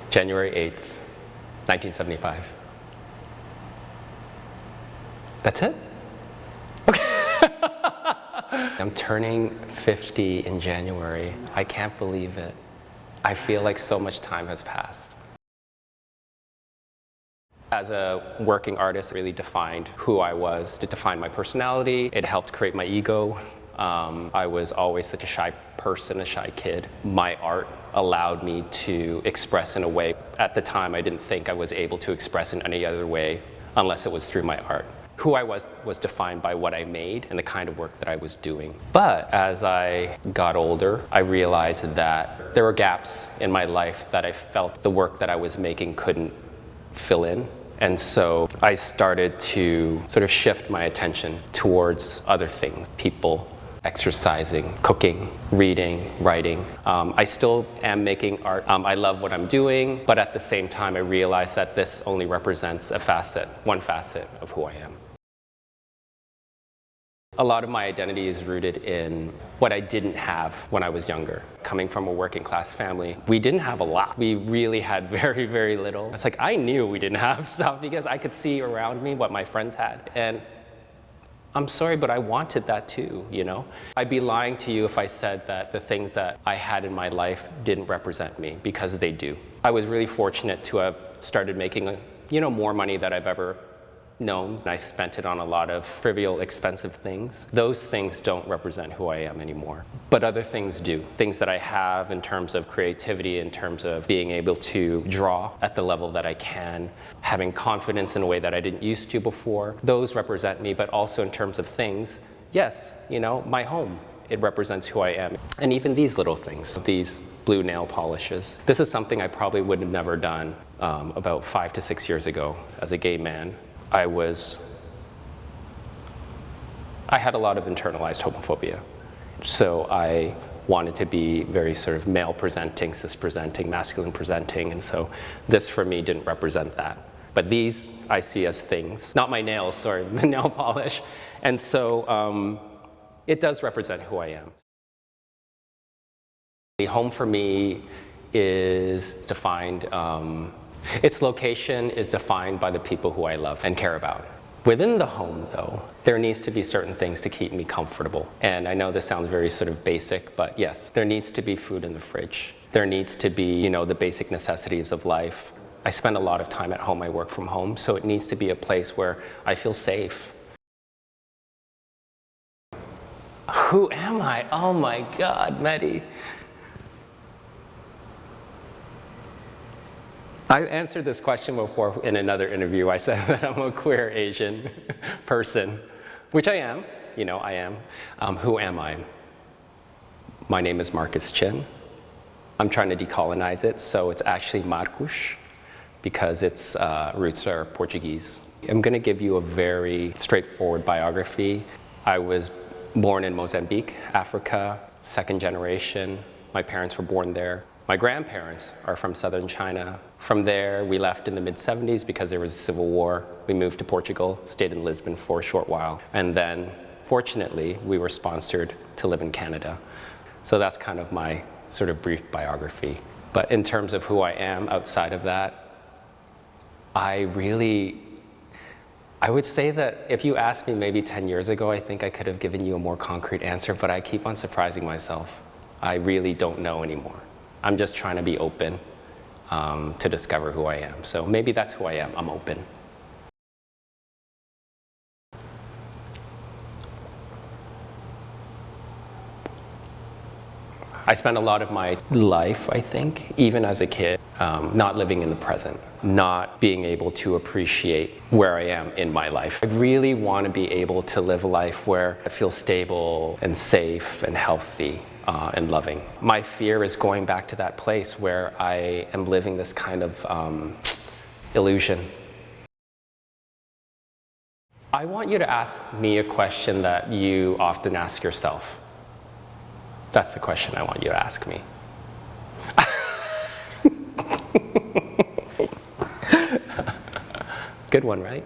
January 8th, 1975. That's it? Okay. I'm turning 50 in January. I can't believe it. I feel like so much time has passed. As a working artist, it really defined who I was. It defined my personality. It helped create my ego. I was always such a shy person, a shy kid. My art allowed me to express in a way at the time I didn't think I was able to express in any other way unless it was through my art. Who I was defined by what I made and the kind of work that I was doing. But as I got older, I realized that there were gaps in my life that I felt the work that I was making couldn't fill in. And so I started to sort of shift my attention towards other things, people, exercising, cooking, reading, writing. I still am making art. I love what I'm doing, but at the same time, I realize that this only represents one facet of who I am. A lot of my identity is rooted in what I didn't have when I was younger. Coming from a working class family, we didn't have a lot. We really had very, very little. It's like I knew we didn't have stuff because I could see around me what my friends had. And I'm sorry, but I wanted that too, you know? I'd be lying to you if I said that the things that I had in my life didn't represent me, because they do. I was really fortunate to have started making, more money than I've ever known. I spent it on a lot of trivial, expensive things. Those things don't represent who I am anymore. But other things do. Things that I have in terms of creativity, in terms of being able to draw at the level that I can, having confidence in a way that I didn't used to before. Those represent me, but also in terms of things, yes, my home, it represents who I am. And even these little things, these blue nail polishes. This is something I probably would have never done about 5 to 6 years ago as a gay man. I had a lot of internalized homophobia. So I wanted to be very sort of male presenting, cis presenting, masculine presenting, and so this for me didn't represent that. But these I see as things, not my nails, sorry, the nail polish. And so it does represent who I am. The home for me is defined, its location is defined by the people who I love and care about. Within the home, though, there needs to be certain things to keep me comfortable. And I know this sounds very sort of basic, but yes, there needs to be food in the fridge. There needs to be, the basic necessities of life. I spend a lot of time at home. I work from home, so it needs to be a place where I feel safe. Who am I? Oh my God, Mehdi. I answered this question before in another interview. I said that I'm a queer Asian person, which I am, I am. Who am I? My name is Marcus Chin. I'm trying to decolonize it, so it's actually Marcus, because its roots are Portuguese. I'm gonna give you a very straightforward biography. I was born in Mozambique, Africa, second generation. My parents were born there. My grandparents are from southern China. From there, we left in the mid-70s because there was a civil war. We moved to Portugal, stayed in Lisbon for a short while. And then, fortunately, we were sponsored to live in Canada. So that's kind of my sort of brief biography. But in terms of who I am outside of that, I would say that if you asked me maybe 10 years ago, I think I could have given you a more concrete answer, but I keep on surprising myself. I really don't know anymore. I'm just trying to be open to discover who I am. So maybe that's who I am. I'm open. I spent a lot of my life, I think, even as a kid, not living in the present, not being able to appreciate where I am in my life. I really want to be able to live a life where I feel stable and safe and healthy. And loving. My fear is going back to that place where I am living this kind of illusion. I want you to ask me a question that you often ask yourself. That's the question I want you to ask me. Good one, right?